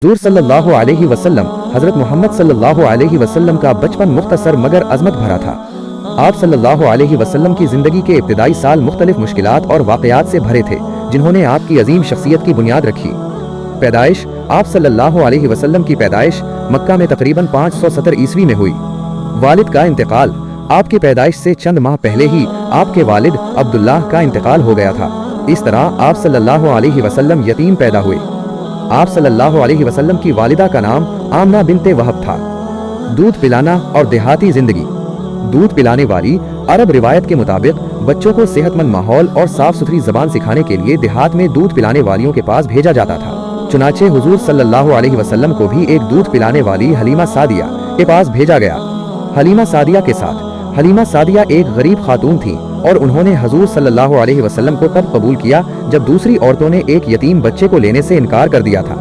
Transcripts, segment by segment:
हुज़ूर सल्लल्लाहु अलैहि वसल्लम हज़रत मोहम्मद सल्लल्लाहु अलैहि वसल्लम का बचपन मुख्तसर मगर अज़मत भरा था। आप सल्लल्लाहु अलैहि वसल्लम की ज़िंदगी के इब्तिदाई साल मुख्तलिफ मुश्किलात और वाक़यात से भरे थे, जिन्होंने आपकी अजीम शख्सियत की बुनियाद रखी। पैदाइश। आप सल्लल्लाहु अलैहि वसल्लम की पैदाइश मक्का में तकरीबन 570 ईस्वी में हुई। वालिद का इंतकाल। आपकी पैदाइश से चंद माह पहले ही आपके वालिद अब्दुल्लाह का इंतकाल हो गया था। इस तरह आप सल्लल्लाहु अलैहि वसल्लम यतीम पैदा हुए। आप सल्लल्लाहु अलैहि वसल्लम की वालिदा का नाम आमना बिनते वहब था। दूध पिलाना और देहाती जिंदगी। दूध पिलाने वाली अरब रिवायत के मुताबिक बच्चों को सेहतमंद माहौल और साफ सुथरी जबान सिखाने के लिए देहात में दूध पिलाने वालियों के पास भेजा जाता था। चुनाचे हुजूर सल्लल्लाहु अलैहि वसल्लम को भी एक दूध पिलाने वाली हलीमा सादिया के पास भेजा गया। हलीमा सादिया के साथ हलीमा सादिया एक गरीब खातून थी और उन्होंने हुजूर सल्लल्लाहु अलैहि वसल्लम को तब कबूल किया जब दूसरी औरतों ने एक यतीम बच्चे को लेने से इनकार कर दिया था।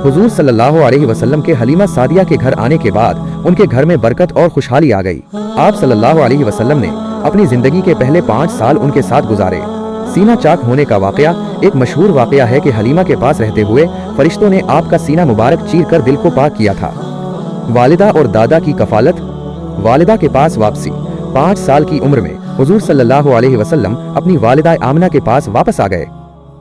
हुजूर सल्लल्लाहु अलैहि वसल्लम के हलीमा सादिया के घर आने के बाद उनके घर में बरकत और खुशहाली आ गई। आप सल्लल्लाहु अलैहि वसल्लम ने अपनी जिंदगी के पहले 5 साल उनके साथ गुजारे। सीना चाक होने का वाकया। एक मशहूर वाकया है कि हलीमा के पास रहते हुए फरिश्तों ने आपका सीना मुबारक चीर कर दिल को पाक किया था। वालिदा और दादा की कफालत। वालिदा के पास वापसी। 5 साल की उम्र में हुजूर सल्लल्लाहु अलैहि वसल्लम अपनी वालिदा आमना के पास वापस आ गए।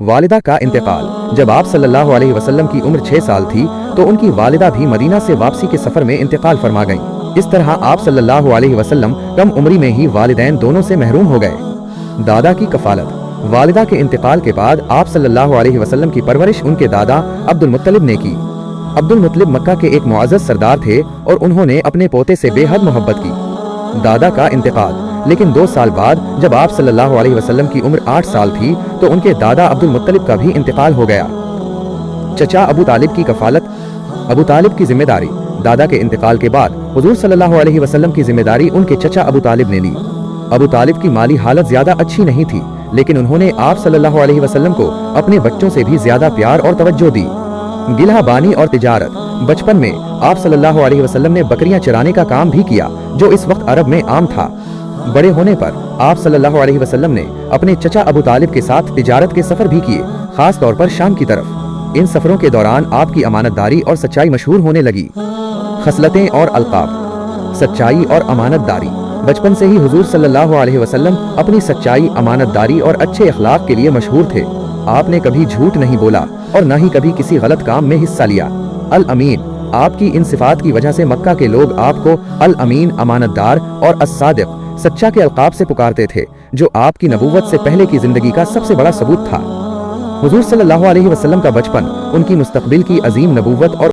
वालिदा का इंतकाल। जब आप सल्लल्लाहु अलैहि वसल्लम की उम्र 6 साल थी तो उनकी वालिदा भी मदीना से वापसी के सफर में इंतकाल फरमा गईं। इस तरह आप सल्लल्लाहु अलैहि वसल्लम कम उम्री में ही वालिदैन दोनों से महरूम हो गए। दादा की कफालत। वालिदा के इंतकाल के बाद आप सल्लल्लाहु अलैहि वसल्लम की परवरिश उनके दादा अब्दुल मुत्तलिब ने की। अब्दुल मुत्तलिब मक्का के एक मुअज़्ज़ज़ सरदार थे और उन्होंने अपने पोते से बेहद मोहब्बत की। दादा का इंतकाल। लेकिन 2 साल बाद जब आप सल्लल्लाहु अलैहि वसल्लम की उम्र 8 साल थी तो उनके दादा अब्दुल मुत्तलिब का भी इंतकाल हो गया। चचा अबू तालिब की कफालत। अबू तालिब की जिम्मेदारी। दादा के इंतकाल के बाद हुजूर सल्लल्लाहु अलैहि वसल्लम की जिम्मेदारी उनके चचा अबू तालिब ने ली। अबू तालिब की माली हालत ज्यादा अच्छी नहीं थी, लेकिन उन्होंने आप सल्लल्लाहु अलैहि वसल्लम को अपने बच्चों से भी ज्यादा प्यार और तवज्जो दी। गिलहा बानी और तिजारत। बचपन में आप सल्लल्लाहु अलैहि वसल्लम ने बकरियां चराने का काम भी किया, जो इस वक्त अरब में आम था। बड़े होने पर आप सल्लल्लाहु अलैहि वसल्लम ने अपने चचा अबू तालिब के साथ तिजारत के सफर भी किए, खास तौर पर शाम की तरफ। इन सफरों के दौरान आपकी अमानतदारी और सच्चाई मशहूर होने लगी। खसलतें और अलकाब। सच्चाई और अमानतदारी। बचपन से ही हुजूर सल्लल्लाहु अलैहि वसल्लम अपनी सच्चाई, अमानतदारी और अच्छे अखलाक के लिए मशहूर थे। आपने कभी झूठ नहीं बोला और न ही कभी किसी गलत काम में हिस्सा लिया। अल अमीन। आपकी इन सिफात की वजह से मक्का के लोग आपको अल अमीन, अमानतदार और अस्सादिक, सच्चा के अलकाब से पुकारते थे, जो आपकी नबूवत से पहले की जिंदगी का सबसे बड़ा सबूत था। हुजूर सल्लल्लाहु अलैहि वसल्लम का बचपन उनकी मुस्तकबिल की अजीम नबूवत और